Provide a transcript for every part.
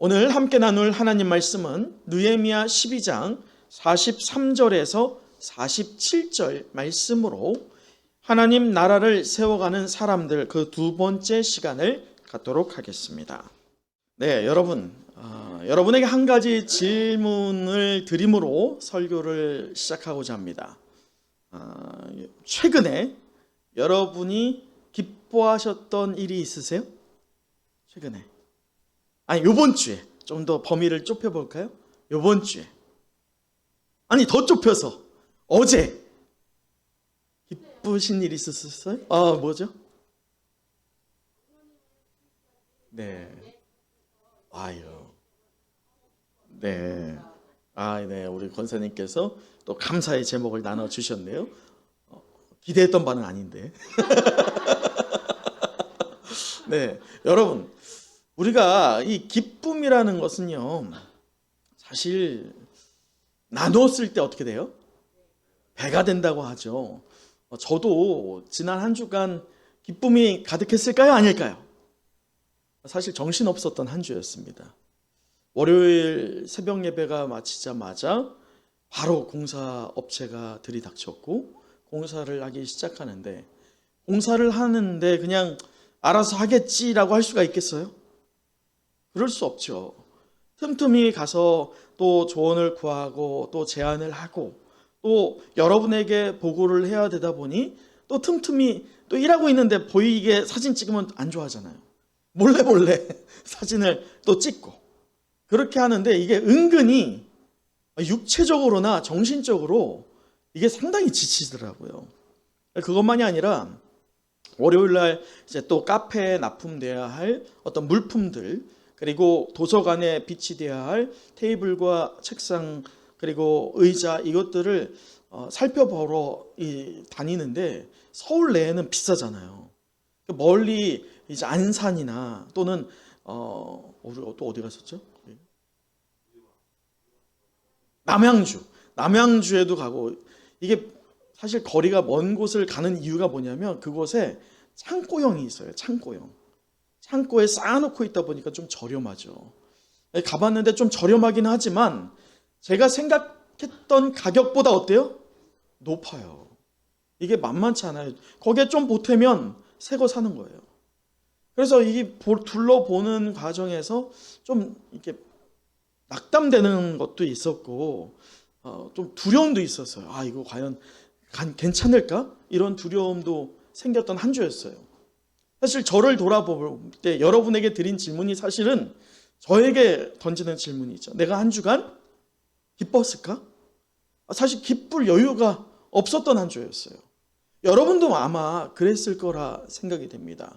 오늘 함께 나눌 하나님 말씀은 느헤미야 12장 43절에서 47절 말씀으로 하나님 나라를 세워가는 사람들 그 두 번째 시간을 갖도록 하겠습니다. 네, 여러분에게 한 가지 질문을 드림으로 설교를 시작하고자 합니다. 최근에 여러분이 기뻐하셨던 일이 있으세요? 최근에? 아니, 요번 주에 좀 더 범위를 좁혀볼까요? 요번 주에. 아니, 더 좁혀서 어제 기쁘신 일 있었어요? 뭐죠? 네. 아유. 네. 네. 우리 권사님께서 또 감사의 제목을 나눠주셨네요. 기대했던 바는 아닌데. 네. 여러분, 우리가 이 기쁨이라는 것은요, 사실 나누었을 때 어떻게 돼요? 배가 된다고 하죠. 저도 지난 한 주간 기쁨이 가득했을까요? 아닐까요? 사실 정신없었던 한 주였습니다. 월요일 새벽 예배가 마치자마자 바로 공사업체가 들이닥쳤고 공사를 하기 시작하는데, 공사를 하는데 그냥 알아서 하겠지라고 할 수가 있겠어요? 그럴 수 없죠. 틈틈이 가서 또 조언을 구하고 또 제안을 하고 또 여러분에게 보고를 해야 되다 보니 또 틈틈이 또 일하고 있는데 보이게 사진 찍으면 안 좋아하잖아요. 몰래 사진을 또 찍고 그렇게 하는데 이게 은근히 육체적으로나 정신적으로 이게 상당히 지치더라고요. 그것만이 아니라 월요일날 이제 또 카페에 납품돼야 할 어떤 물품들, 그리고 도서관에 비치돼야 할 테이블과 책상 그리고 의자, 이것들을 살펴보러 다니는데 서울 내에는 비싸잖아요. 멀리 이제 안산이나 또는 또 어디 갔었죠? 남양주에도 가고, 이게 사실 거리가 먼 곳을 가는 이유가 뭐냐면 그곳에 창고형이 있어요. 창고에 쌓아놓고 있다 보니까 좀 저렴하죠. 가봤는데 좀 저렴하긴 하지만 제가 생각했던 가격보다 어때요? 높아요. 이게 만만치 않아요. 거기에 좀 보태면 새 거 사는 거예요. 그래서 이게 둘러보는 과정에서 좀 이렇게 낙담되는 것도 있었고 좀 두려움도 있었어요. 이거 과연 괜찮을까? 이런 두려움도 생겼던 한 주였어요. 사실 저를 돌아볼 때 여러분에게 드린 질문이 사실은 저에게 던지는 질문이죠. 내가 한 주간 기뻤을까? 사실 기쁠 여유가 없었던 한 주였어요. 여러분도 아마 그랬을 거라 생각이 됩니다.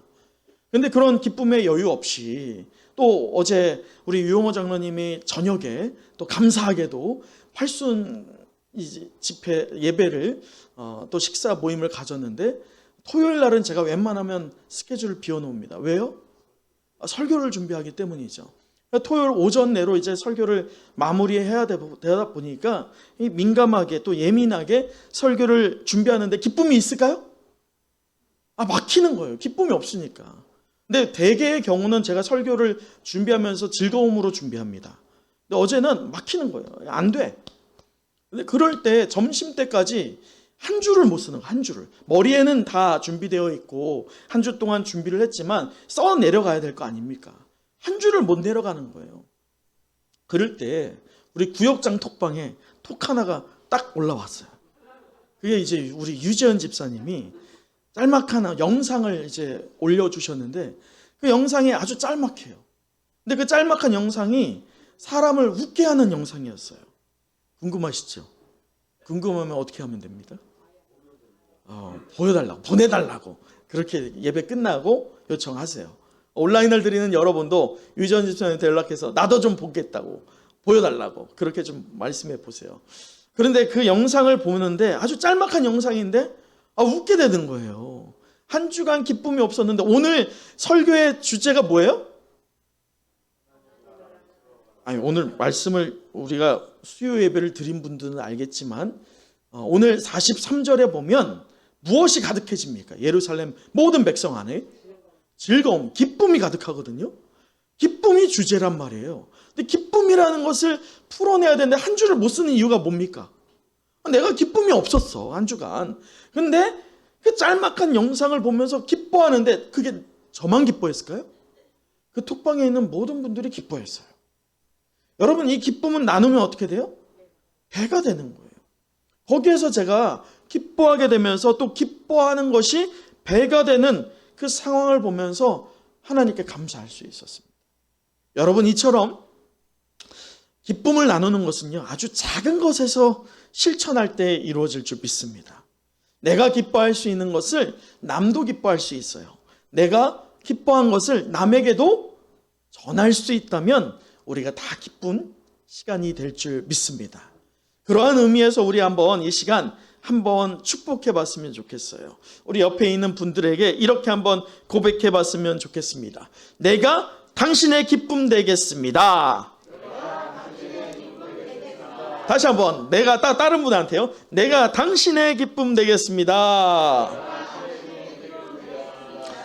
근데 그런 기쁨의 여유 없이 또 어제 우리 유용호 장로님이 저녁에 또 감사하게도 활순 집회 예배를 또 식사 모임을 가졌는데, 토요일 날은 제가 웬만하면 스케줄을 비워놓습니다. 왜요? 설교를 준비하기 때문이죠. 토요일 오전 내로 이제 설교를 마무리해야 되다 보니까 민감하게 또 예민하게 설교를 준비하는데 기쁨이 있을까요? 막히는 거예요. 기쁨이 없으니까. 근데 대개의 경우는 제가 설교를 준비하면서 즐거움으로 준비합니다. 근데 어제는 막히는 거예요. 안 돼. 근데 그럴 때 점심때까지 한 줄을 못 쓰는 거예요. 한 줄을. 머리에는 다 준비되어 있고 한 주 동안 준비를 했지만 써 내려가야 될 거 아닙니까? 한 줄을 못 내려가는 거예요. 그럴 때 우리 구역장 톡방에 톡 하나가 딱 올라왔어요. 그게 이제 우리 유재현 집사님이 짤막한 영상을 이제 올려주셨는데, 그 영상이 아주 짤막해요. 근데 그 짤막한 영상이 사람을 웃게 하는 영상이었어요. 궁금하시죠? 궁금하면 어떻게 하면 됩니다? 보내달라고 그렇게 예배 끝나고 요청하세요. 온라인을 드리는 여러분도 유전 집사님한테 연락해서 나도 좀 보겠다고, 보여달라고 그렇게 좀 말씀해 보세요. 그런데 그 영상을 보는데 아주 짤막한 영상인데 웃게 되는 거예요. 한 주간 기쁨이 없었는데 오늘 설교의 주제가 뭐예요? 오늘 말씀을 우리가 수요 예배를 드린 분들은 알겠지만 오늘 43절에 보면 무엇이 가득해집니까? 예루살렘 모든 백성 안에 즐거움, 기쁨이 가득하거든요. 기쁨이 주제란 말이에요. 근데 기쁨이라는 것을 풀어내야 되는데 한 주를 못 쓰는 이유가 뭡니까? 내가 기쁨이 없었어, 한 주간. 근데 그 짤막한 영상을 보면서 기뻐하는데 그게 저만 기뻐했을까요? 그 톡방에 있는 모든 분들이 기뻐했어요. 여러분, 이 기쁨은 나누면 어떻게 돼요? 배가 되는 거예요. 거기에서 제가 기뻐하게 되면서 또 기뻐하는 것이 배가 되는 그 상황을 보면서 하나님께 감사할 수 있었습니다. 여러분, 이처럼 기쁨을 나누는 것은요, 아주 작은 것에서 실천할 때 이루어질 줄 믿습니다. 내가 기뻐할 수 있는 것을 남도 기뻐할 수 있어요. 내가 기뻐한 것을 남에게도 전할 수 있다면 우리가 다 기쁜 시간이 될 줄 믿습니다. 그러한 의미에서 우리 한번 이 시간 한번 축복해 봤으면 좋겠어요. 우리 옆에 있는 분들에게 이렇게 한번 고백해 봤으면 좋겠습니다. 내가 당신의 기쁨 되겠습니다. 다시 한번, 내가 다른 분한테요. 내가 당신의 기쁨 되겠습니다.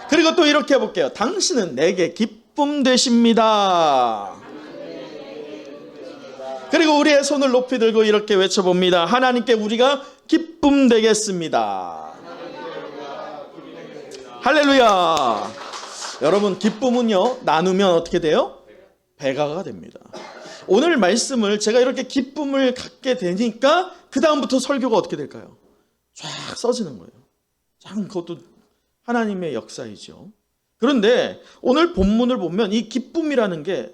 그리고 또 이렇게 해볼게요. 당신은 내게 기쁨 되십니다. 그리고 우리의 손을 높이 들고 이렇게 외쳐봅니다. 하나님께 우리가 기쁨 되겠습니다. 할렐루야. 여러분, 기쁨은요, 나누면 어떻게 돼요? 배가가 됩니다. 오늘 말씀을 제가 이렇게 기쁨을 갖게 되니까 그 다음부터 설교가 어떻게 될까요? 쫙 써지는 거예요. 참, 그것도 하나님의 역사이죠. 그런데 오늘 본문을 보면 이 기쁨이라는 게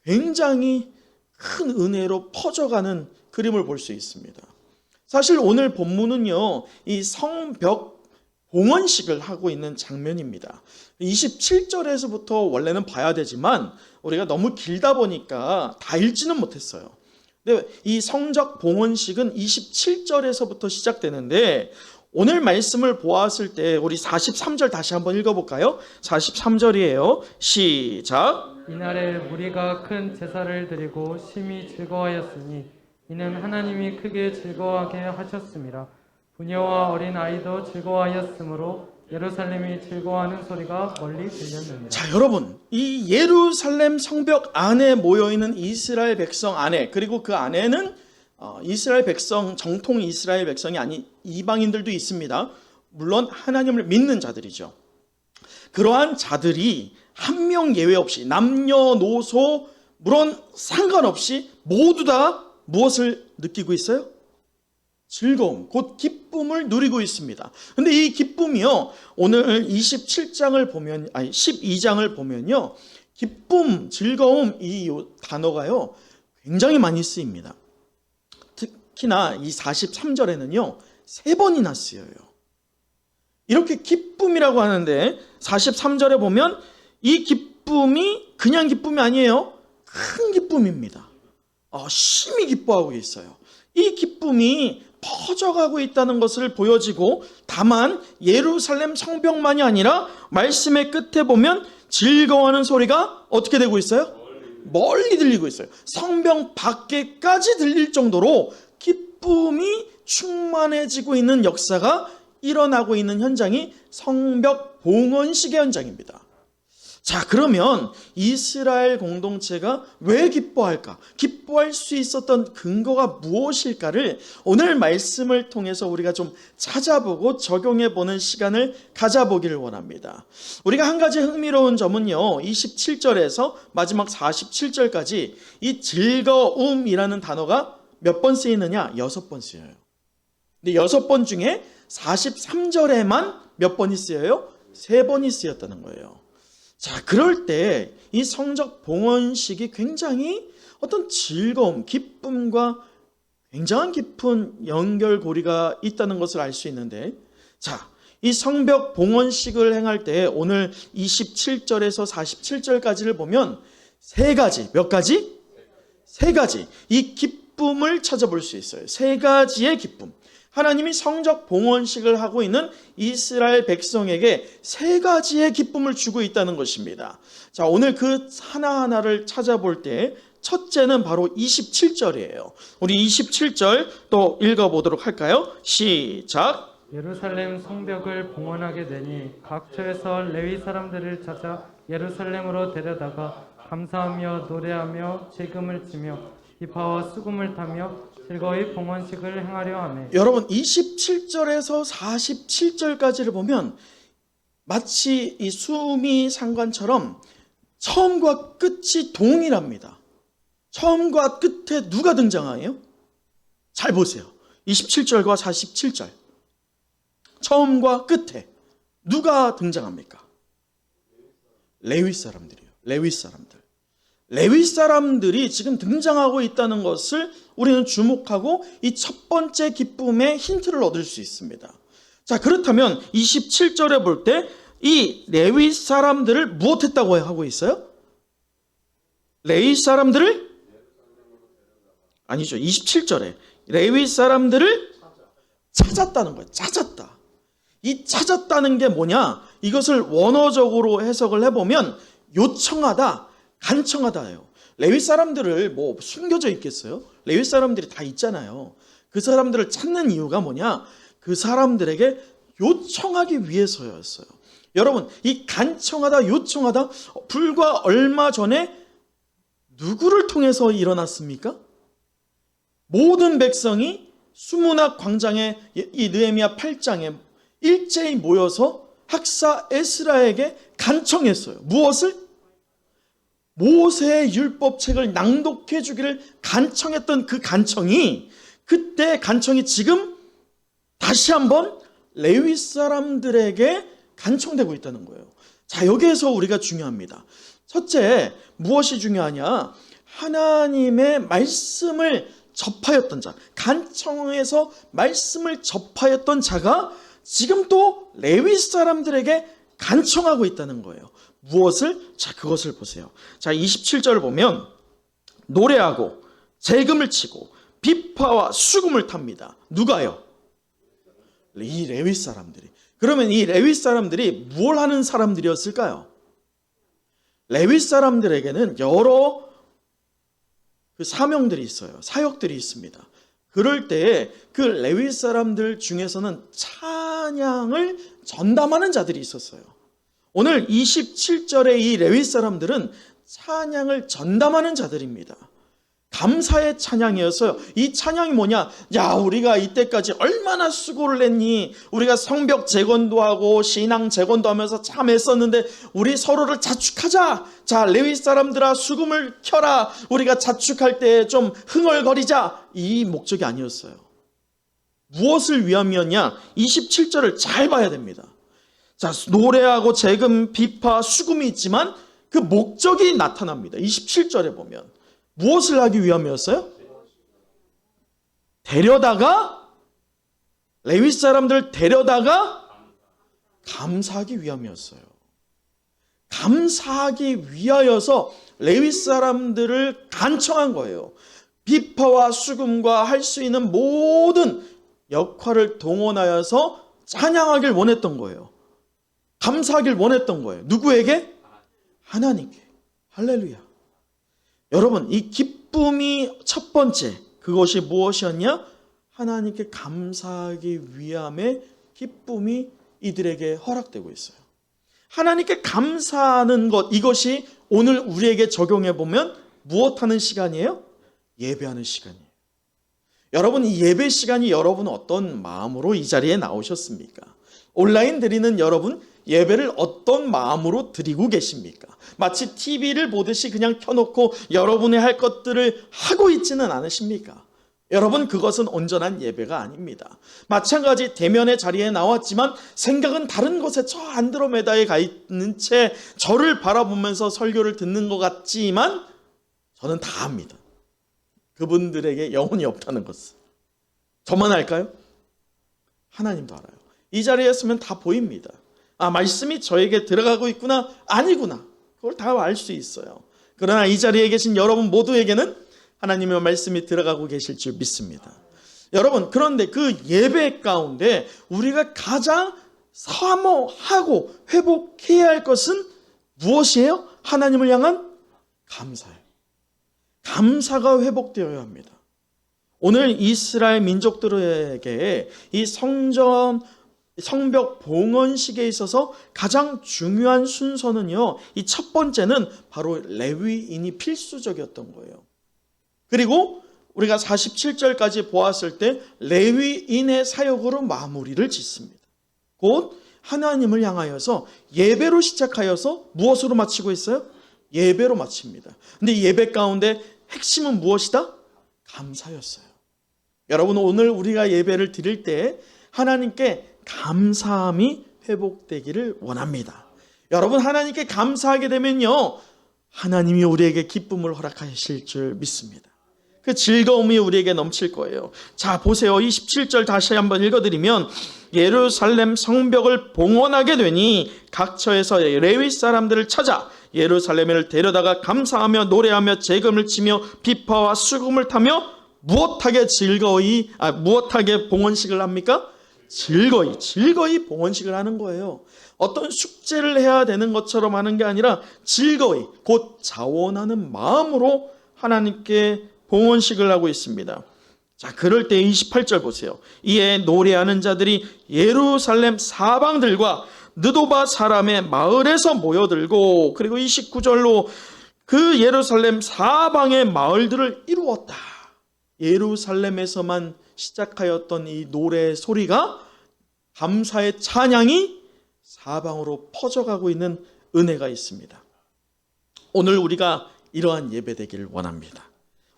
굉장히 큰 은혜로 퍼져가는 그림을 볼 수 있습니다. 사실 오늘 본문은요, 이 성벽 봉헌식을 하고 있는 장면입니다. 27절에서부터 원래는 봐야 되지만 우리가 너무 길다 보니까 다 읽지는 못했어요. 근데 이 성적 봉헌식은 27절에서부터 시작되는데 오늘 말씀을 보았을 때 우리 43절 다시 한번 읽어볼까요? 43절이에요. 시작. 이날에 무리가 큰 제사를 드리고 심히 즐거워하였으니 이는 하나님이 크게 즐거워하게 하셨습니다. 부녀와 어린 아이도 즐거워하였으므로 예루살렘이 즐거워하는 소리가 멀리 들렸느니라. 자, 여러분, 이 예루살렘 성벽 안에 모여있는 이스라엘 백성 안에, 그리고 그 안에는 이스라엘 백성, 정통 이스라엘 백성이 아닌 이방인들도 있습니다. 물론 하나님을 믿는 자들이죠. 그러한 자들이 한 명 예외 없이 남녀노소 물론 상관없이 모두 다 무엇을 느끼고 있어요? 즐거움, 곧 기쁨을 누리고 있습니다. 근데 이 기쁨이요, 오늘 27장을 보면, 12장을 보면요, 기쁨, 즐거움, 이 단어가요, 굉장히 많이 쓰입니다. 특히나 이 43절에는요, 3번이나 쓰여요. 이렇게 기쁨이라고 하는데, 43절에 보면, 이 기쁨이 그냥 기쁨이 아니에요. 큰 기쁨입니다. 심히 기뻐하고 있어요. 이 기쁨이 퍼져가고 있다는 것을 보여지고, 다만 예루살렘 성벽만이 아니라 말씀의 끝에 보면 즐거워하는 소리가 어떻게 되고 있어요? 멀리 들리고 있어요. 성벽 밖에까지 들릴 정도로 기쁨이 충만해지고 있는 역사가 일어나고 있는 현장이 성벽 봉헌식의 현장입니다. 자, 그러면 이스라엘 공동체가 왜 기뻐할까? 기뻐할 수 있었던 근거가 무엇일까를 오늘 말씀을 통해서 우리가 좀 찾아보고 적용해보는 시간을 가져보기를 원합니다. 우리가 한 가지 흥미로운 점은요, 27절에서 마지막 47절까지 이 즐거움이라는 단어가 몇 번 쓰이느냐? 6번 쓰여요. 근데 6번 중에 43절에만 몇 번이 쓰여요? 3번이 쓰였다는 거예요. 자, 그럴 때 이 성적 봉헌식이 굉장히 어떤 즐거움, 기쁨과 굉장한 깊은 연결고리가 있다는 것을 알 수 있는데, 자, 이 성벽 봉헌식을 행할 때 오늘 27절에서 47절까지를 보면 3가지, 몇 가지? 3가지. 이 기쁨을 찾아볼 수 있어요. 3가지의 기쁨. 하나님이 성적 봉헌식을 하고 있는 이스라엘 백성에게 3가지의 기쁨을 주고 있다는 것입니다. 자, 오늘 그 하나하나를 찾아볼 때 첫째는 바로 27절이에요. 우리 27절 또 읽어보도록 할까요? 시작. 예루살렘 성벽을 봉헌하게 되니 각처에서 레위 사람들을 찾아 예루살렘으로 데려다가 감사하며 노래하며 재금을 치며 비파와 수금을 타며 즐거이 봉헌식을 행하려 하매. 여러분 27절에서 47절까지를 보면 마치 이 수미 상관처럼 처음과 끝이 동일합니다. 처음과 끝에 누가 등장해요? 잘 보세요. 27절과 47절. 처음과 끝에 누가 등장합니까? 레위 사람들이요. 레위 사람들. 레위 사람들이 지금 등장하고 있다는 것을 우리는 주목하고 이 첫 번째 기쁨의 힌트를 얻을 수 있습니다. 자, 그렇다면 27절에 볼 때 이 레위 사람들을 무엇했다고 하고 있어요? 레위 사람들을 아니죠. 27절에 레위 사람들을 찾았다는 거예요. 찾았다. 이 찾았다는 게 뭐냐? 이것을 원어적으로 해석을 해보면 요청하다, 간청하다예요. 레위 사람들을 뭐 숨겨져 있겠어요? 레위 사람들이 다 있잖아요. 그 사람들을 찾는 이유가 뭐냐? 그 사람들에게 요청하기 위해서였어요. 여러분, 이 간청하다, 요청하다 불과 얼마 전에 누구를 통해서 일어났습니까? 모든 백성이 수문학 광장에 이 느헤미야 8장에 일제히 모여서 학사 에스라에게 간청했어요. 무엇을? 모세의 율법책을 낭독해 주기를 간청했던 그 간청이 그때 간청이 지금 다시 한번 레위 사람들에게 간청되고 있다는 거예요. 자, 여기에서 우리가 중요합니다. 첫째, 무엇이 중요하냐? 하나님의 말씀을 접하였던 자, 간청에서 말씀을 접하였던 자가 지금 또 레위 사람들에게 간청하고 있다는 거예요. 무엇을? 자, 그것을 보세요. 자, 27절을 보면 노래하고 재금을 치고 비파와 수금을 탑니다. 누가요? 이 레위 사람들이. 그러면 이 레위 사람들이 뭘 하는 사람들이었을까요? 레위 사람들에게는 여러 그 사명들이 있어요. 사역들이 있습니다. 그럴 때에 그 레위 사람들 중에서는 찬양을 전담하는 자들이 있었어요. 오늘 27절의 이 레위 사람들은 찬양을 전담하는 자들입니다. 감사의 찬양이었어요. 이 찬양이 뭐냐? 야, 우리가 이때까지 얼마나 수고를 했니? 우리가 성벽 재건도 하고 신앙 재건도 하면서 참 애썼는데 우리 서로를 자축하자. 자, 레위 사람들아 수금을 켜라. 우리가 자축할 때 좀 흥얼거리자. 이 목적이 아니었어요. 무엇을 위함이었냐? 27절을 잘 봐야 됩니다. 자, 노래하고 재금, 비파, 수금이 있지만 그 목적이 나타납니다. 27절에 보면 무엇을 하기 위함이었어요? 레위 사람들을 데려다가 감사하기 위함이었어요. 감사하기 위하여서 레위 사람들을 간청한 거예요. 비파와 수금과 할 수 있는 모든 역할을 동원하여서 찬양하길 원했던 거예요. 감사하길 원했던 거예요. 누구에게? 하나님께. 할렐루야. 여러분, 이 기쁨이 첫 번째, 그것이 무엇이었냐? 하나님께 감사하기 위함의 기쁨이 이들에게 허락되고 있어요. 하나님께 감사하는 것, 이것이 오늘 우리에게 적용해 보면 무엇하는 시간이에요? 예배하는 시간이에요. 여러분, 이 예배 시간이 여러분은 어떤 마음으로 이 자리에 나오셨습니까? 온라인 드리는 여러분, 예배를 어떤 마음으로 드리고 계십니까? 마치 TV를 보듯이 그냥 켜놓고 여러분의 할 것들을 하고 있지는 않으십니까? 여러분, 그것은 온전한 예배가 아닙니다. 마찬가지 대면의 자리에 나왔지만 생각은 다른 곳에 저 안드로메다에 가 있는 채 저를 바라보면서 설교를 듣는 것 같지만 저는 다 압니다. 그분들에게 영혼이 없다는 것을. 저만 알까요? 하나님도 알아요. 이 자리에 있으면 다 보입니다. 아, 말씀이 저에게 들어가고 있구나, 아니구나, 그걸 다 알 수 있어요. 그러나 이 자리에 계신 여러분 모두에게는 하나님의 말씀이 들어가고 계실 줄 믿습니다. 여러분, 그런데 그 예배 가운데 우리가 가장 사모하고 회복해야 할 것은 무엇이에요? 하나님을 향한 감사예요. 감사가 회복되어야 합니다. 오늘 이스라엘 민족들에게 이 성전 성벽 봉헌식에 있어서 가장 중요한 순서는요, 이 첫 번째는 바로 레위인이 필수적이었던 거예요. 그리고 우리가 47절까지 보았을 때 레위인의 사역으로 마무리를 짓습니다. 곧 하나님을 향하여서 예배로 시작하여서 무엇으로 마치고 있어요? 예배로 마칩니다. 근데 이 예배 가운데 핵심은 무엇이다? 감사였어요. 여러분, 오늘 우리가 예배를 드릴 때 하나님께 감사함이 회복되기를 원합니다. 여러분, 하나님께 감사하게 되면요, 하나님이 우리에게 기쁨을 허락하실 줄 믿습니다. 그 즐거움이 우리에게 넘칠 거예요. 자, 보세요. 27절 다시 한번 읽어드리면, 예루살렘 성벽을 봉헌하게 되니 각처에서 레위 사람들을 찾아 예루살렘을 데려다가 감사하며 노래하며 재금을 치며 비파와 수금을 타며 무엇하게 봉헌식을 합니까? 즐거이 봉헌식을 하는 거예요. 어떤 숙제를 해야 되는 것처럼 하는 게 아니라 즐거이, 곧 자원하는 마음으로 하나님께 봉헌식을 하고 있습니다. 자, 그럴 때 28절 보세요. 이에 노래하는 자들이 예루살렘 사방들과 느도바 사람의 마을에서 모여들고, 그리고 29절로 그 예루살렘 사방의 마을들을 이루었다. 예루살렘에서만 시작하였던 이 노래 소리가, 감사의 찬양이 사방으로 퍼져가고 있는 은혜가 있습니다. 오늘 우리가 이러한 예배 되기를 원합니다.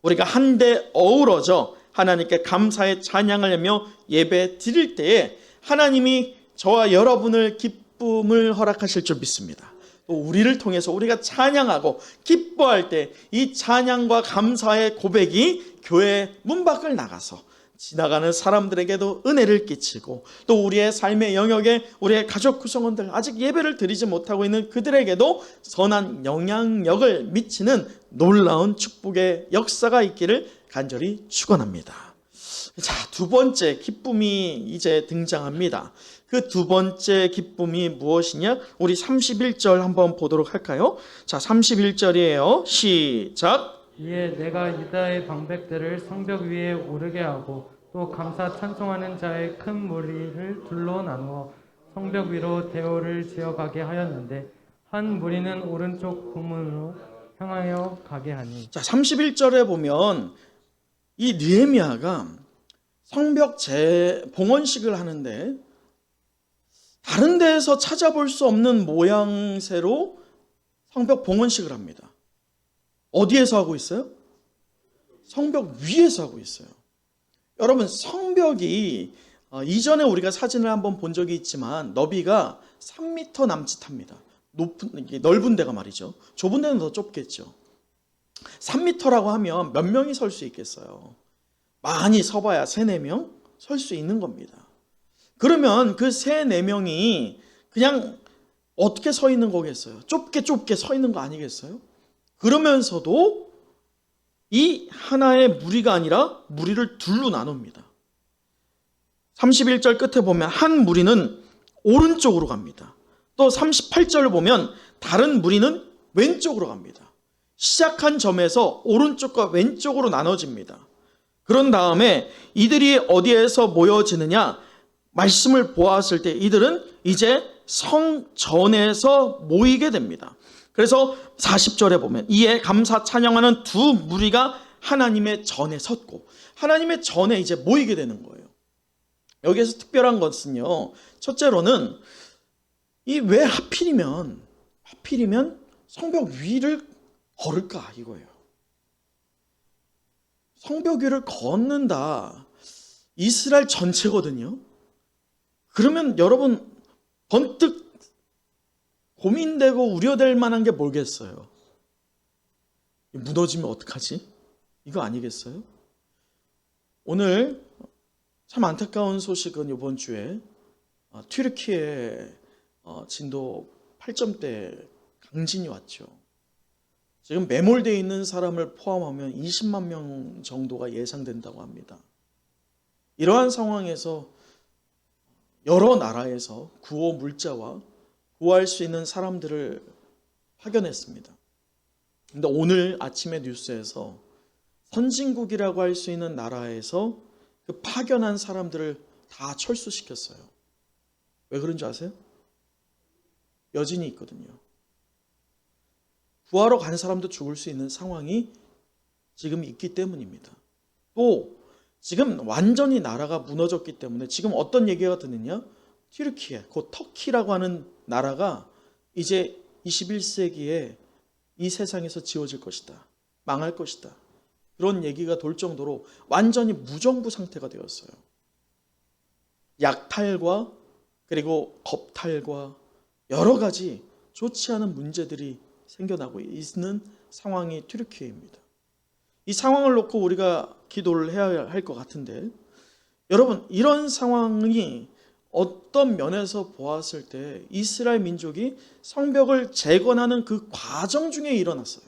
우리가 한데 어우러져 하나님께 감사의 찬양을 하며 예배 드릴 때에 하나님이 저와 여러분을 기쁨을 허락하실 줄 믿습니다. 또 우리를 통해서 우리가 찬양하고 기뻐할 때 이 찬양과 감사의 고백이 교회 문 밖을 나가서 지나가는 사람들에게도 은혜를 끼치고, 또 우리의 삶의 영역에 우리의 가족 구성원들, 아직 예배를 드리지 못하고 있는 그들에게도 선한 영향력을 미치는 놀라운 축복의 역사가 있기를 간절히 축원합니다. 자, 두 번째 기쁨이 이제 등장합니다. 그 두 번째 기쁨이 무엇이냐? 우리 31절 한번 보도록 할까요? 자, 31절이에요. 시작. 이에 내가 유다의 방백들을 성벽 위에 오르게 하고 또 감사 찬송하는 자의 큰 무리를 둘로 나누어 성벽 위로 대오를 지어가게 하였는데 한 무리는 오른쪽 북문으로 향하여 가게 하니. 자, 31절에 보면 이 느헤미야가 성벽 봉헌식을 하는데 다른 데에서 찾아볼 수 없는 모양새로 성벽 봉헌식을 합니다. 어디에서 하고 있어요? 성벽 위에서 하고 있어요. 여러분, 성벽이 이전에 우리가 사진을 한번 본 적이 있지만 너비가 3m 남짓합니다. 넓은 데가 말이죠. 좁은 데는 더 좁겠죠. 3m라고 하면 몇 명이 설 수 있겠어요? 많이 서봐야 3, 4명 설 수 있는 겁니다. 그러면 그 3, 4명이 그냥 어떻게 서 있는 거겠어요? 좁게 서 있는 거 아니겠어요? 그러면서도 이 하나의 무리가 아니라 무리를 둘로 나눕니다. 31절 끝에 보면 한 무리는 오른쪽으로 갑니다. 또 38절을 보면 다른 무리는 왼쪽으로 갑니다. 시작한 점에서 오른쪽과 왼쪽으로 나눠집니다. 그런 다음에 이들이 어디에서 모여지느냐? 말씀을 보았을 때 이들은 이제 성전에서 모이게 됩니다. 그래서 40절에 보면 이에 감사 찬양하는 두 무리가 하나님의 전에 섰고, 하나님의 전에 이제 모이게 되는 거예요. 여기에서 특별한 것은요, 첫째로는 이 왜 하필이면 성벽 위를 걸을까 이거예요. 성벽 위를 걷는다. 이스라엘 전체거든요. 그러면 여러분 번뜩 고민되고 우려될 만한 게 뭐겠어요? 무너지면 어떡하지? 이거 아니겠어요? 오늘 참 안타까운 소식은 이번 주에 튀르키예 진도 8점대 강진이 왔죠. 지금 매몰되어 있는 사람을 포함하면 20만 명 정도가 예상된다고 합니다. 이러한 상황에서 여러 나라에서 구호 물자와 구할 수 있는 사람들을 파견했습니다. 근데 오늘 아침의 뉴스에서 선진국이라고 할 수 있는 나라에서 그 파견한 사람들을 다 철수시켰어요. 왜 그런 줄 아세요? 여진이 있거든요. 구하러 간 사람도 죽을 수 있는 상황이 지금 있기 때문입니다. 또 지금 완전히 나라가 무너졌기 때문에 지금 어떤 얘기가 드느냐? 튀르키예, 곧 터키라고 하는 나라가 이제 21세기에 이 세상에서 지워질 것이다. 망할 것이다. 그런 얘기가 돌 정도로 완전히 무정부 상태가 되었어요. 약탈과 그리고 겁탈과 여러 가지 좋지 않은 문제들이 생겨나고 있는 상황이 튀르키예입니다. 이 상황을 놓고 우리가 기도를 해야 할 것 같은데, 여러분, 이런 상황이 어떤 면에서 보았을 때 이스라엘 민족이 성벽을 재건하는 그 과정 중에 일어났어요.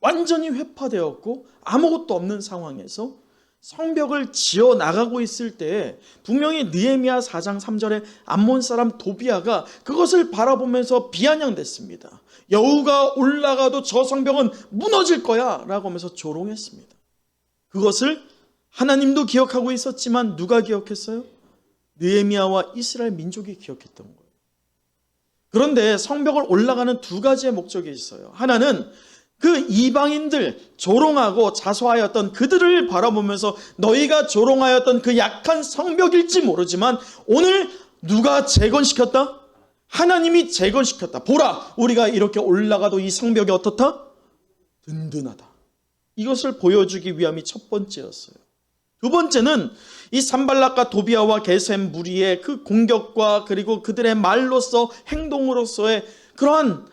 완전히 회파되었고 아무것도 없는 상황에서 성벽을 지어 나가고 있을 때 분명히 느헤미야 4장 3절에 암몬 사람 도비아가 그것을 바라보면서 비아냥댔습니다. 여호가 올라가도 저 성벽은 무너질 거야 라고 하면서 조롱했습니다. 그것을 하나님도 기억하고 있었지만 누가 기억했어요? 느헤미야와 이스라엘 민족이 기억했던 거예요. 그런데 성벽을 올라가는 두 가지의 목적이 있어요. 하나는 그 이방인들, 조롱하고 자수하였던 그들을 바라보면서 너희가 조롱하였던 그 약한 성벽일지 모르지만 오늘 누가 재건시켰다? 하나님이 재건시켰다. 보라, 우리가 이렇게 올라가도 이 성벽이 어떻다? 든든하다. 이것을 보여주기 위함이 첫 번째였어요. 두 번째는 이 산발락과 도비아와 게셈 무리의 그 공격과 그리고 그들의 말로서 행동으로서의 그러한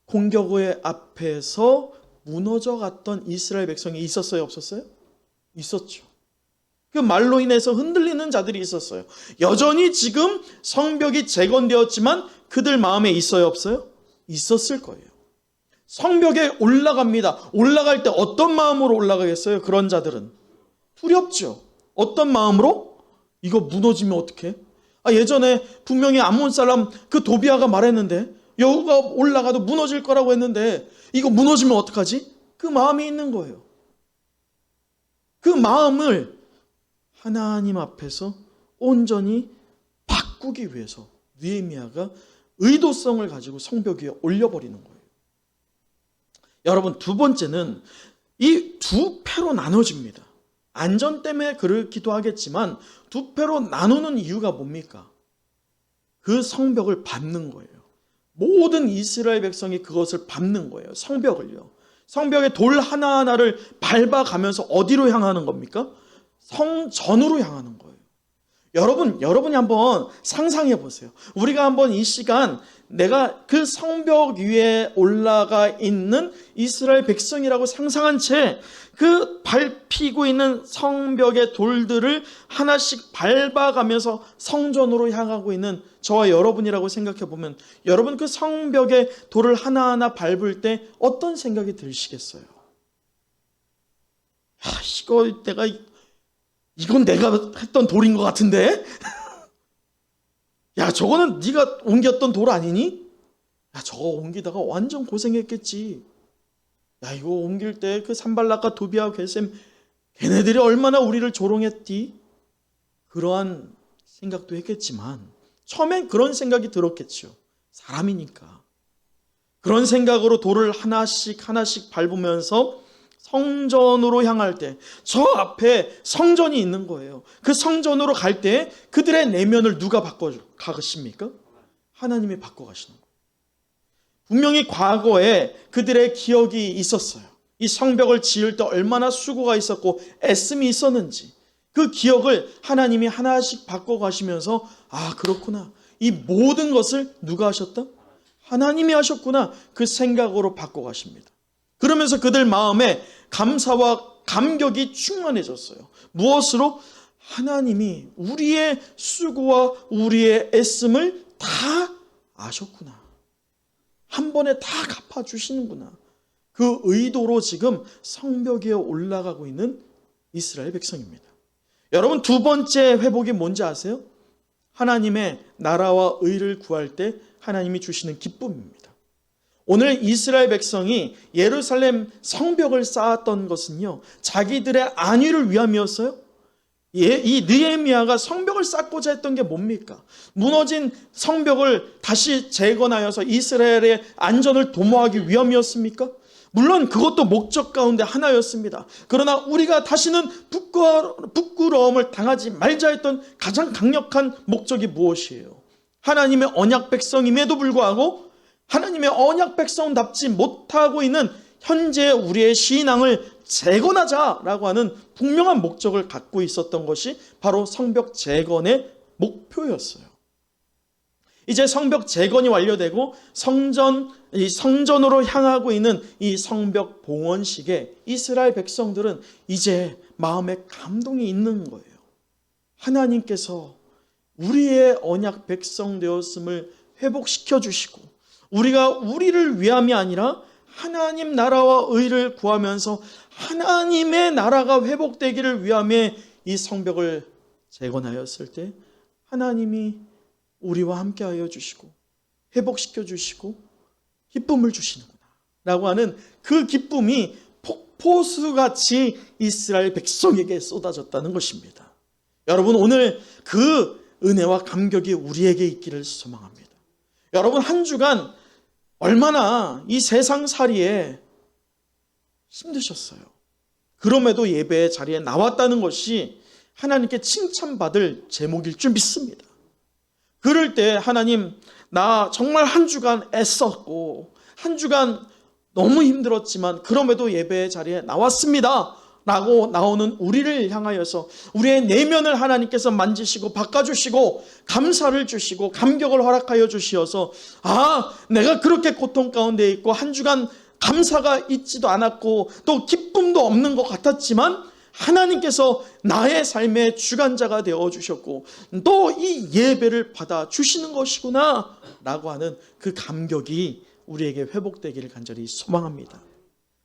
공격의 앞에서 무너져갔던 이스라엘 백성이 있었어요, 없었어요? 있었죠. 그 말로 인해서 흔들리는 자들이 있었어요. 여전히 지금 성벽이 재건되었지만 그들 마음에 있어요, 없어요? 있었을 거예요. 성벽에 올라갑니다. 올라갈 때 어떤 마음으로 올라가겠어요? 그런 자들은 두렵죠. 어떤 마음으로? 이거 무너지면 어떡해? 예전에 분명히 암몬 사람 그 도비아가 말했는데 여호가 올라가도 무너질 거라고 했는데 이거 무너지면 어떡하지? 그 마음이 있는 거예요. 그 마음을 하나님 앞에서 온전히 바꾸기 위해서 느헤미야가 의도성을 가지고 성벽 위에 올려버리는 거예요. 여러분, 두 번째는 이 두 패로 나눠집니다. 안전 때문에 그렇기도 하겠지만 두 패로 나누는 이유가 뭡니까? 그 성벽을 밟는 거예요. 모든 이스라엘 백성이 그것을 밟는 거예요. 성벽을요. 성벽의 돌 하나하나를 밟아가면서 어디로 향하는 겁니까? 성전으로 향하는 거예요. 여러분이 한번 상상해 보세요. 우리가 한번 이 시간 내가 그 성벽 위에 올라가 있는 이스라엘 백성이라고 상상한 채 그 밟히고 있는 성벽의 돌들을 하나씩 밟아가면서 성전으로 향하고 있는 저와 여러분이라고 생각해 보면 여러분 그 성벽의 돌을 하나하나 밟을 때 어떤 생각이 드시겠어요? 이건 내가 했던 돌인 것 같은데? 야, 저거는 네가 옮겼던 돌 아니니? 야, 저거 옮기다가 완전 고생했겠지. 야, 이거 옮길 때 그 산발락과 도비아 게셈 걔네들이 얼마나 우리를 조롱했디? 그러한 생각도 했겠지만 처음엔 그런 생각이 들었겠죠. 사람이니까. 그런 생각으로 돌을 하나씩 하나씩 밟으면서 성전으로 향할 때 저 앞에 성전이 있는 거예요. 그 성전으로 갈 때 그들의 내면을 누가 바꿔가십니까? 하나님이 바꿔가시는 거예요. 분명히 과거에 그들의 기억이 있었어요. 이 성벽을 지을 때 얼마나 수고가 있었고 애씀이 있었는지 그 기억을 하나님이 하나씩 바꿔가시면서 그렇구나. 이 모든 것을 누가 하셨다? 하나님이 하셨구나. 그 생각으로 바꿔가십니다. 그러면서 그들 마음에 감사와 감격이 충만해졌어요. 무엇으로? 하나님이 우리의 수고와 우리의 애씀을 다 아셨구나. 한 번에 다 갚아주시는구나. 그 의도로 지금 성벽 위에 올라가고 있는 이스라엘 백성입니다. 여러분, 두 번째 회복이 뭔지 아세요? 하나님의 나라와 의를 구할 때 하나님이 주시는 기쁨입니다. 오늘 이스라엘 백성이 예루살렘 성벽을 쌓았던 것은요, 자기들의 안위를 위함이었어요? 이 느헤미야가 성벽을 쌓고자 했던 게 뭡니까? 무너진 성벽을 다시 재건하여서 이스라엘의 안전을 도모하기 위함이었습니까? 물론 그것도 목적 가운데 하나였습니다. 그러나 우리가 다시는 부끄러움을 당하지 말자 했던 가장 강력한 목적이 무엇이에요? 하나님의 언약 백성임에도 불구하고 하나님의 언약 백성답지 못하고 있는 현재 우리의 신앙을 재건하자라고 하는 분명한 목적을 갖고 있었던 것이 바로 성벽 재건의 목표였어요. 이제 성벽 재건이 완료되고 성전으로 향하고 있는 이 성벽 봉헌식에 이스라엘 백성들은 이제 마음에 감동이 있는 거예요. 하나님께서 우리의 언약 백성 되었음을 회복시켜 주시고 우리가 우리를 위함이 아니라 하나님 나라와 의를 구하면서 하나님의 나라가 회복되기를 위함에 이 성벽을 재건하였을 때 하나님이 우리와 함께하여 주시고 회복시켜 주시고 기쁨을 주시는구나 라고 하는 그 기쁨이 폭포수같이 이스라엘 백성에게 쏟아졌다는 것입니다. 여러분, 오늘 그 은혜와 감격이 우리에게 있기를 소망합니다. 여러분, 한 주간 얼마나 이 세상살이에 힘드셨어요. 그럼에도 예배의 자리에 나왔다는 것이 하나님께 칭찬받을 제목일 줄 믿습니다. 그럴 때 하나님, 나 정말 한 주간 애썼고 한 주간 너무 힘들었지만 그럼에도 예배의 자리에 나왔습니다 라고 나오는 우리를 향하여서 우리의 내면을 하나님께서 만지시고 바꿔주시고 감사를 주시고 감격을 허락하여 주시어서 내가 그렇게 고통 가운데 있고 한 주간 감사가 있지도 않았고 또 기쁨도 없는 것 같았지만 하나님께서 나의 삶의 주관자가 되어주셨고 또 이 예배를 받아주시는 것이구나 라고 하는 그 감격이 우리에게 회복되기를 간절히 소망합니다.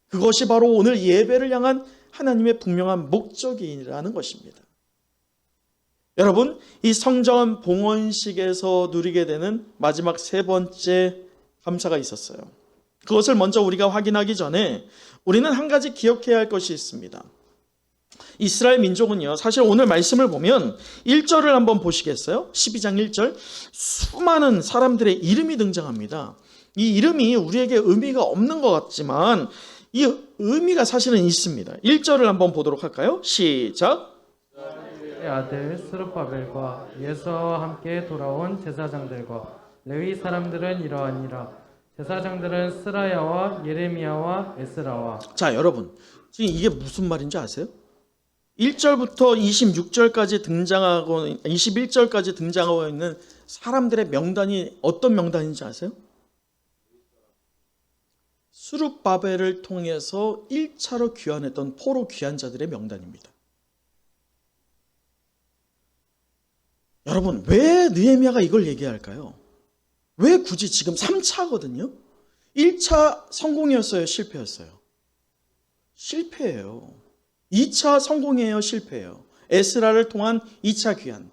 그것이 바로 오늘 예배를 향한 하나님의 분명한 목적이라는 것입니다. 여러분, 이 성전 봉헌식에서 누리게 되는 마지막 세 번째 감사가 있었어요. 그것을 먼저 우리가 확인하기 전에 우리는 한 가지 기억해야 할 것이 있습니다. 이스라엘 민족은요, 사실 오늘 말씀을 보면 1절을 한번 보시겠어요? 12장 1절, 수많은 사람들의 이름이 등장합니다. 이 이름이 우리에게 의미가 없는 것 같지만 이 의미가 사실은 있습니다. 1절을 한번 보도록 할까요? 시작. 아들 스룹바벨과 예수와 함께 돌아온 제사장들과 레위 사람들은 이러하니라. 제사장들은 스라야와 예레미야와 에스라와. 자, 여러분, 지금 이게 무슨 말인지 아세요? 1절부터 26절까지 등장하고 21절까지 등장하고 있는 사람들의 명단이 어떤 명단인지 아세요? 스룹바벨을 통해서 1차로 귀환했던 포로 귀환자들의 명단입니다. 여러분, 왜 느헤미야가 이걸 얘기할까요? 왜 굳이 지금 3차거든요? 1차 성공이었어요? 실패였어요? 실패예요. 2차 성공이에요? 실패예요? 에스라를 통한 2차 귀환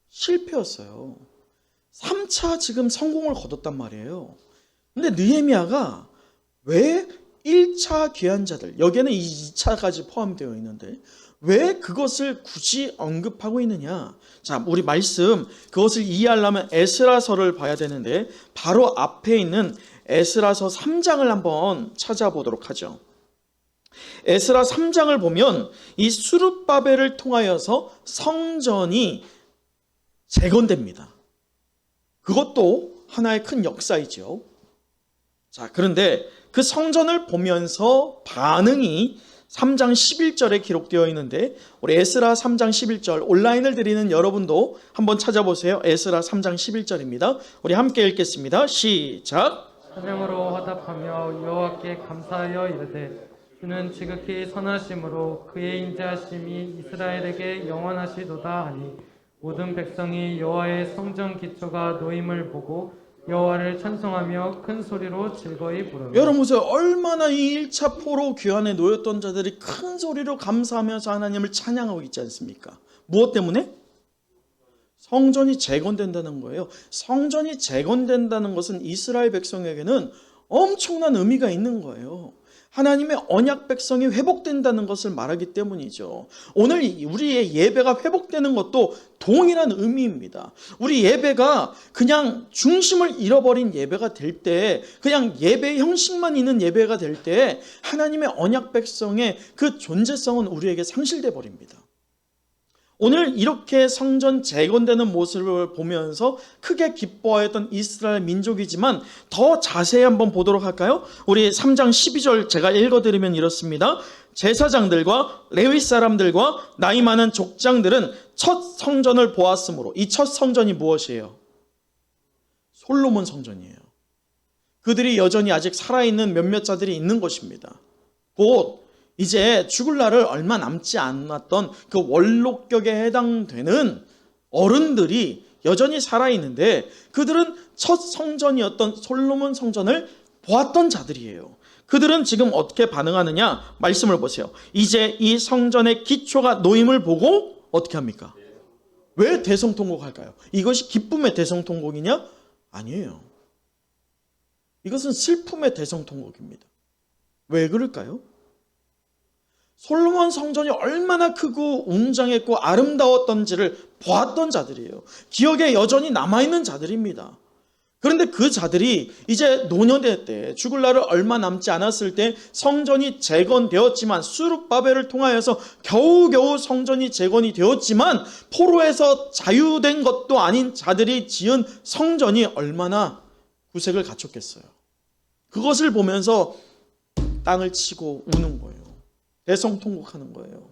실패였어요. 3차 지금 성공을 거뒀단 말이에요. 근데 느헤미야가 왜 1차 귀환자들, 여기에는 2차까지 포함되어 있는데 왜 그것을 굳이 언급하고 있느냐? 자, 우리 말씀 그것을 이해하려면 에스라서를 봐야 되는데 바로 앞에 있는 에스라서 3장을 한번 찾아보도록 하죠. 에스라 3장을 보면 이 스룹바벨을 통하여서 성전이 재건됩니다. 그것도 하나의 큰 역사이죠. 자, 그런데 그 성전을 보면서 반응이 3장 11절에 기록되어 있는데 우리 에스라 3장 11절 온라인을 드리는 여러분도 한번 찾아보세요. 에스라 3장 11절입니다. 우리 함께 읽겠습니다. 시작. 찬양으로 화답하며 여호와께 감사하여 이르되 주는 지극히 선하심으로 그의 인자하심이 이스라엘에게 영원하시도다 하니 모든 백성이 여호와의 성전 기초가 놓임을 보고 여호와를 찬송하며 큰 소리로 즐거이 부르며. 여러분 보세요. 얼마나 이 1차 포로 귀환에 놓였던 자들이 큰 소리로 감사하면서 하나님을 찬양하고 있지 않습니까? 무엇 때문에? 성전이 재건된다는 거예요. 성전이 재건된다는 것은 이스라엘 백성에게는 엄청난 의미가 있는 거예요. 하나님의 언약 백성이 회복된다는 것을 말하기 때문이죠. 오늘 우리의 예배가 회복되는 것도 동일한 의미입니다. 우리 예배가 그냥 중심을 잃어버린 예배가 될 때, 그냥 예배의 형식만 있는 예배가 될 때 하나님의 언약 백성의 그 존재성은 우리에게 상실돼 버립니다. 오늘 이렇게 성전 재건되는 모습을 보면서 크게 기뻐하였던 이스라엘 민족이지만 더 자세히 한번 보도록 할까요? 우리 3장 12절 제가 읽어드리면 이렇습니다. 제사장들과 레위 사람들과 나이 많은 족장들은 첫 성전을 보았으므로, 이 첫 성전이 무엇이에요? 솔로몬 성전이에요. 그들이 여전히 아직 살아있는 몇몇 자들이 있는 것입니다. 곧 이제 죽을 날을 얼마 남지 않았던 그 원록격에 해당되는 어른들이 여전히 살아있는데 그들은 첫 성전이었던 솔로몬 성전을 보았던 자들이에요. 그들은 지금 어떻게 반응하느냐? 말씀을 보세요. 이제 이 성전의 기초가 놓임을 보고 어떻게 합니까? 왜 대성통곡할까요? 이것이 기쁨의 대성통곡이냐? 아니에요. 이것은 슬픔의 대성통곡입니다. 왜 그럴까요? 솔로몬 성전이 얼마나 크고 웅장했고 아름다웠던지를 보았던 자들이에요. 기억에 여전히 남아있는 자들입니다. 그런데 그 자들이 이제 노년의 때, 죽을 날을 얼마 남지 않았을 때 성전이 재건되었지만, 수룹바벨을 통하여서 겨우겨우 성전이 재건이 되었지만 포로에서 자유된 것도 아닌 자들이 지은 성전이 얼마나 구색을 갖췄겠어요. 그것을 보면서 땅을 치고 우는 거예요. 대성통곡하는 거예요.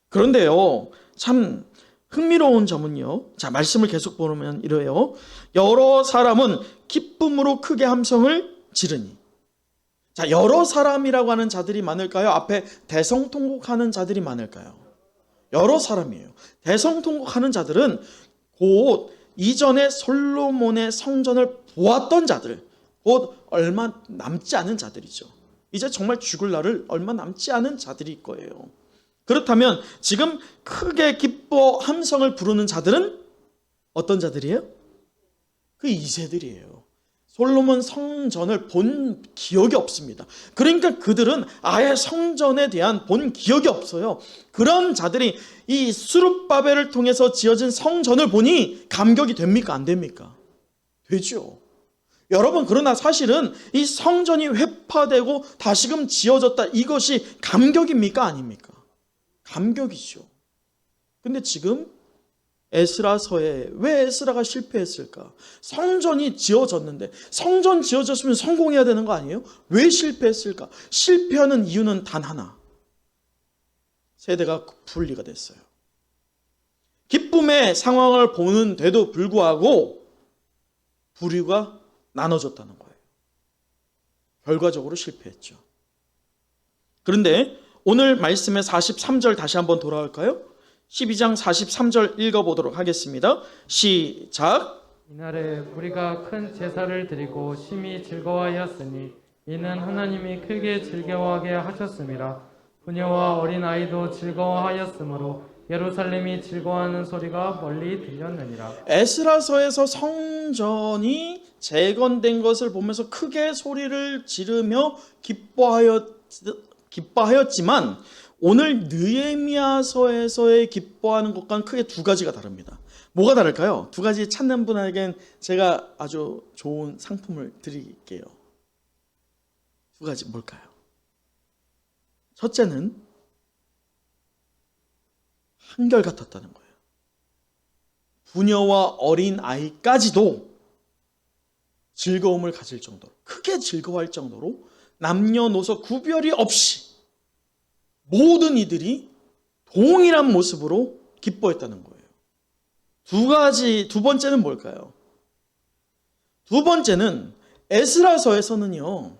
그런데요, 참 흥미로운 점은요, 자, 말씀을 계속 보면 이래요. 여러 사람은 기쁨으로 크게 함성을 지르니. 자, 여러 사람이라고 하는 자들이 많을까요? 앞에 대성통곡하는 자들이 많을까요? 여러 사람이에요. 대성통곡하는 자들은 곧 이전에 솔로몬의 성전을 보았던 자들, 곧 얼마 남지 않은 자들이죠. 이제 정말 죽을 날을 얼마 남지 않은 자들일 거예요. 그렇다면 지금 크게 기뻐 함성을 부르는 자들은 어떤 자들이에요? 그 2세들이에요. 솔로몬 성전을 본 기억이 없습니다. 그러니까 그들은 아예 성전에 대한 본 기억이 없어요. 그런 자들이 이 수룹바벨을 통해서 지어진 성전을 보니 감격이 됩니까? 안 됩니까? 되죠. 여러분, 그러나 사실은 이 성전이 회파되고 다시금 지어졌다, 이것이 감격입니까? 아닙니까? 감격이죠. 근데 지금 에스라서에 왜 에스라가 실패했을까? 성전이 지어졌는데, 성전 지어졌으면 성공해야 되는 거 아니에요? 왜 실패했을까? 실패하는 이유는 단 하나. 세대가 분리가 됐어요. 기쁨의 상황을 보는데도 불구하고 부류가 나눠졌다는 거예요. 결과적으로 실패했죠. 그런데 오늘 말씀의 43절 다시 한번 돌아올까요? 12장 43절 읽어보도록 하겠습니다. 시작. 이날에 우리가 큰 제사를 드리고 심히 즐거워하였으니 이는 하나님이 크게 즐거워하게 하셨음이라. 부녀와 어린 아이도 즐거워하였으므로 예루살렘이 즐거워하는 소리가 멀리 들렸느니라. 에스라서에서 성전이 재건된 것을 보면서 크게 소리를 지르며 기뻐하였지만 오늘 느헤미야서에서의 기뻐하는 것과는 크게 두 가지가 다릅니다. 뭐가 다를까요? 두 가지 찾는 분에겐 제가 아주 좋은 상품을 드릴게요. 두 가지 뭘까요? 첫째는 한결같았다는 거예요. 부녀와 어린 아이까지도 즐거움을 가질 정도로, 크게 즐거워할 정도로 남녀노소 구별이 없이 모든 이들이 동일한 모습으로 기뻐했다는 거예요. 두 번째는 뭘까요? 두 번째는 에스라서에서는요,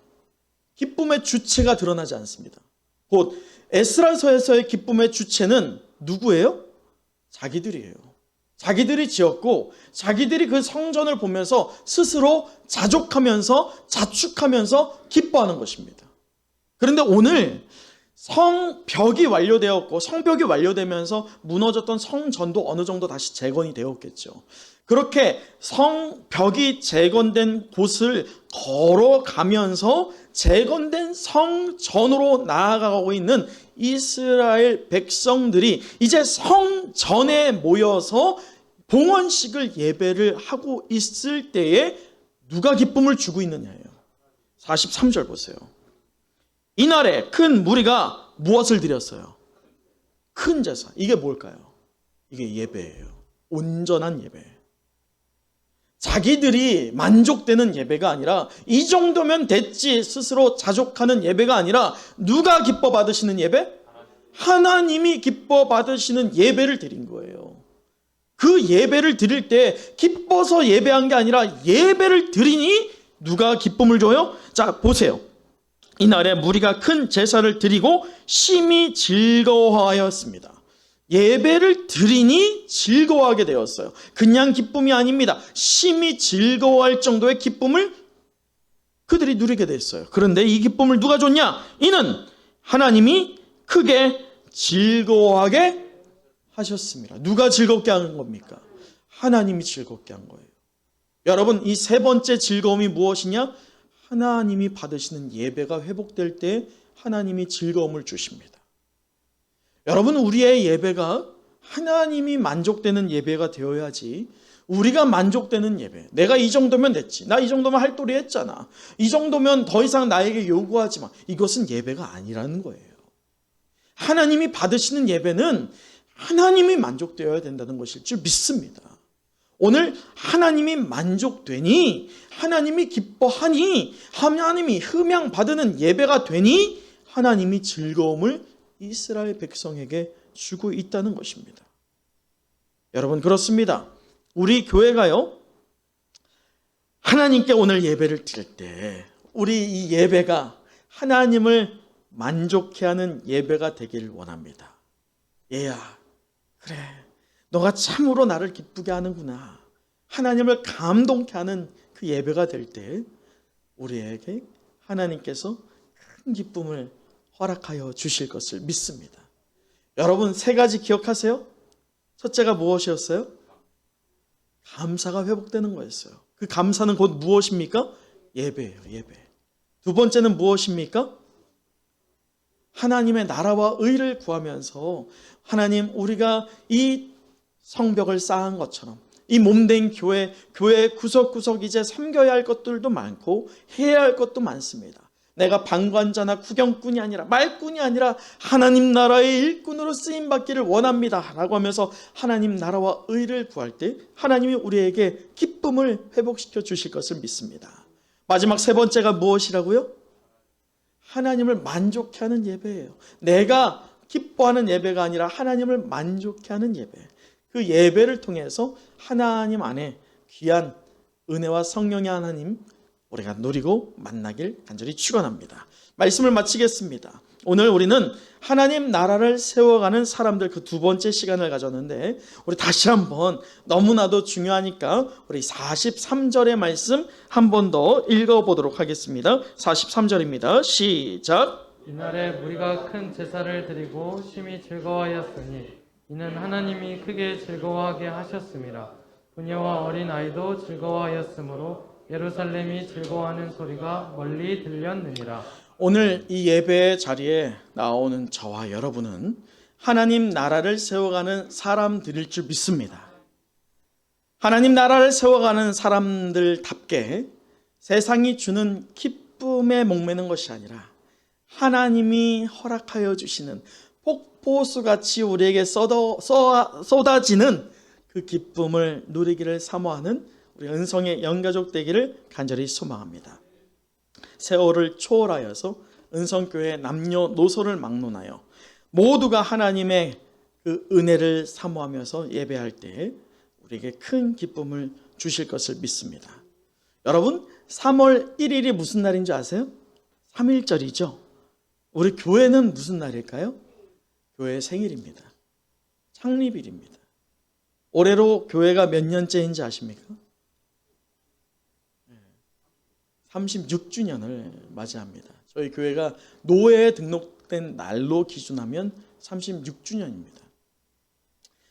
기쁨의 주체가 드러나지 않습니다. 곧 에스라서에서의 기쁨의 주체는 누구예요? 자기들이에요. 자기들이 지었고 자기들이 그 성전을 보면서 스스로 자족하면서 자축하면서 기뻐하는 것입니다. 그런데 오늘 성벽이 완료되었고 성벽이 완료되면서 무너졌던 성전도 어느 정도 다시 재건이 되었겠죠. 그렇게 성벽이 재건된 곳을 걸어가면서 재건된 성전으로 나아가고 있는 이스라엘 백성들이 이제 성전에 모여서 봉헌식을 예배를 하고 있을 때에 누가 기쁨을 주고 있느냐예요. 43절 보세요. 이날에 큰 무리가 무엇을 드렸어요? 큰 제사. 이게 뭘까요? 이게 예배예요. 온전한 예배. 자기들이 만족되는 예배가 아니라 이 정도면 됐지 스스로 자족하는 예배가 아니라 누가 기뻐 받으시는 예배? 하나님이 기뻐 받으시는 예배를 드린 거예요. 그 예배를 드릴 때 기뻐서 예배한 게 아니라 예배를 드리니 누가 기쁨을 줘요? 자, 보세요. 이날에 무리가 큰 제사를 드리고 심히 즐거워하였습니다. 예배를 드리니 즐거워하게 되었어요. 그냥 기쁨이 아닙니다. 심히 즐거워할 정도의 기쁨을 그들이 누리게 됐어요. 그런데 이 기쁨을 누가 줬냐? 이는 하나님이 크게 즐거워하게 하셨습니다. 누가 즐겁게 하는 겁니까? 하나님이 즐겁게 한 거예요. 여러분, 이 세 번째 즐거움이 무엇이냐? 하나님이 받으시는 예배가 회복될 때 하나님이 즐거움을 주십니다. 여러분, 우리의 예배가 하나님이 만족되는 예배가 되어야지 우리가 만족되는 예배. 내가 이 정도면 됐지. 나 이 정도면 할 도리 했잖아. 이 정도면 더 이상 나에게 요구하지 마. 이것은 예배가 아니라는 거예요. 하나님이 받으시는 예배는 하나님이 만족되어야 된다는 것일 줄 믿습니다. 오늘 하나님이 만족되니, 하나님이 기뻐하니, 하나님이 흠양받는 예배가 되니 하나님이 즐거움을 이스라엘 백성에게 주고 있다는 것입니다. 여러분, 그렇습니다. 우리 교회가요, 하나님께 오늘 예배를 드릴 때 우리 이 예배가 하나님을 만족해 하는 예배가 되길 원합니다. 얘야, 그래, 너가 참으로 나를 기쁘게 하는구나. 하나님을 감동케 하는 그 예배가 될 때 우리에게 하나님께서 큰 기쁨을 허락하여 주실 것을 믿습니다. 여러분, 세 가지 기억하세요? 첫째가 무엇이었어요? 감사가 회복되는 거였어요. 그 감사는 곧 무엇입니까? 예배예요, 예배. 두 번째는 무엇입니까? 하나님의 나라와 의를 구하면서 하나님, 우리가 이 성벽을 쌓은 것처럼 이 몸된 교회 구석구석 이제 섬겨야 할 것들도 많고 해야 할 것도 많습니다. 내가 방관자나 구경꾼이 아니라 말꾼이 아니라 하나님 나라의 일꾼으로 쓰임받기를 원합니다 라고 하면서 하나님 나라와 의를 구할 때 하나님이 우리에게 기쁨을 회복시켜 주실 것을 믿습니다. 마지막 세 번째가 무엇이라고요? 하나님을 만족해 하는 예배예요. 내가 기뻐하는 예배가 아니라 하나님을 만족해 하는 예배. 그 예배를 통해서 하나님 안에 귀한 은혜와 성령의 하나님 우리가 누리고 만나길 간절히 축원합니다. 말씀을 마치겠습니다. 오늘 우리는 하나님 나라를 세워가는 사람들 그 두 번째 시간을 가졌는데 우리 다시 한번 너무나도 중요하니까 우리 43절의 말씀 한 번 더 읽어보도록 하겠습니다. 43절입니다. 시작. 이날에 무리가 큰 제사를 드리고 심히 즐거워하였으니 이는 하나님이 크게 즐거워하게 하셨습니다. 부녀와 어린 아이도 즐거워하였으므로 예루살렘이 즐거워하는 소리가 멀리 들렸느니라. 오늘 이 예배의 자리에 나오는 저와 여러분은 하나님 나라를 세워가는 사람들일 줄 믿습니다. 하나님 나라를 세워가는 사람들답게 세상이 주는 기쁨에 목매는 것이 아니라 하나님이 허락하여 주시는 폭포수같이 우리에게 쏟아지는 그 기쁨을 누리기를 사모하는 우리 은성의 영가족 되기를 간절히 소망합니다. 세월을 초월하여서 은성교회 남녀노소를 막론하여 모두가 하나님의 그 은혜를 사모하면서 예배할 때 우리에게 큰 기쁨을 주실 것을 믿습니다. 여러분, 3월 1일이 무슨 날인 줄 아세요? 3.1절이죠. 우리 교회는 무슨 날일까요? 교회의 생일입니다. 창립일입니다. 올해로 교회가 몇 년째인지 아십니까? 36주년을 맞이합니다. 저희 교회가 노회에 등록된 날로 기준하면 36주년입니다.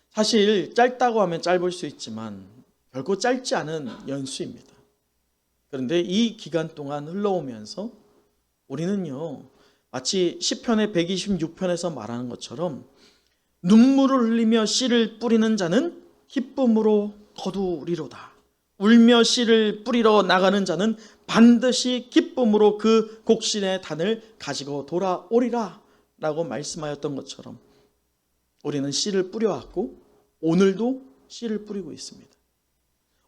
사실 짧다고 하면 짧을 수 있지만 결코 짧지 않은 연수입니다. 그런데 이 기간 동안 흘러오면서 우리는요, 마치 시편의 126편에서 말하는 것처럼 눈물을 흘리며 씨를 뿌리는 자는 기쁨으로 거두리로다. 울며 씨를 뿌리러 나가는 자는 반드시 기쁨으로 그 곡신의 단을 가지고 돌아오리라 라고 말씀하였던 것처럼 우리는 씨를 뿌려왔고 오늘도 씨를 뿌리고 있습니다.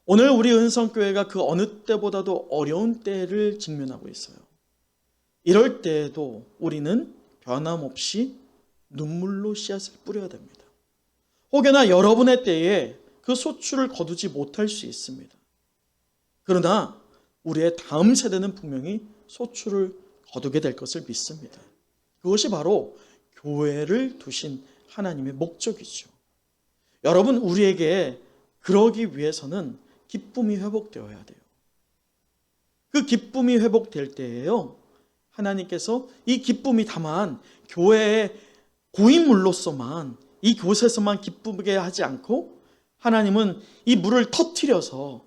오늘 우리 은성교회가 그 어느 때보다도 어려운 때를 직면하고 있어요. 이럴 때에도 우리는 변함없이 눈물로 씨앗을 뿌려야 됩니다. 혹여나 여러분의 때에 그 소출을 거두지 못할 수 있습니다. 그러나 우리의 다음 세대는 분명히 소출을 거두게 될 것을 믿습니다. 그것이 바로 교회를 두신 하나님의 목적이죠. 여러분, 우리에게 그러기 위해서는 기쁨이 회복되어야 돼요. 그 기쁨이 회복될 때에요, 하나님께서 이 기쁨이 다만 교회의 고인물로서만 이 곳에서만 기쁘게 하지 않고 하나님은 이 물을 터뜨려서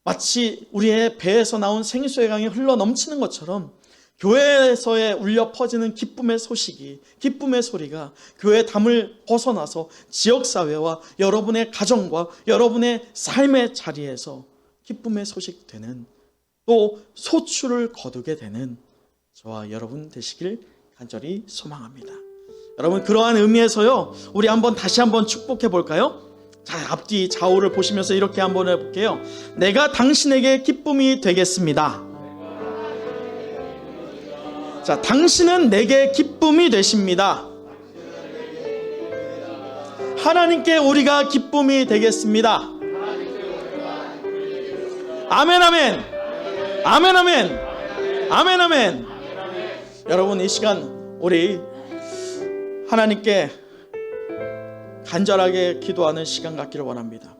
마치 우리의 배에서 나온 생수의 강이 흘러 넘치는 것처럼 교회에서의 울려 퍼지는 기쁨의 소식이, 기쁨의 소리가 교회의 담을 벗어나서 지역사회와 여러분의 가정과 여러분의 삶의 자리에서 기쁨의 소식 되는, 또 소출을 거두게 되는 저와 여러분 되시길 간절히 소망합니다. 여러분, 그러한 의미에서요, 우리 다시 한번 축복해 볼까요? 자, 앞뒤 좌우를 보시면서 이렇게 한번 해볼게요. 내가 당신에게 기쁨이 되겠습니다. 자, 당신은 내게 기쁨이 되십니다. 하나님께 우리가 기쁨이 되겠습니다. 아멘, 아멘. 아멘, 아멘. 아멘, 아멘. 여러분, 이 시간 우리 하나님께 간절하게 기도하는 시간 갖기를 원합니다.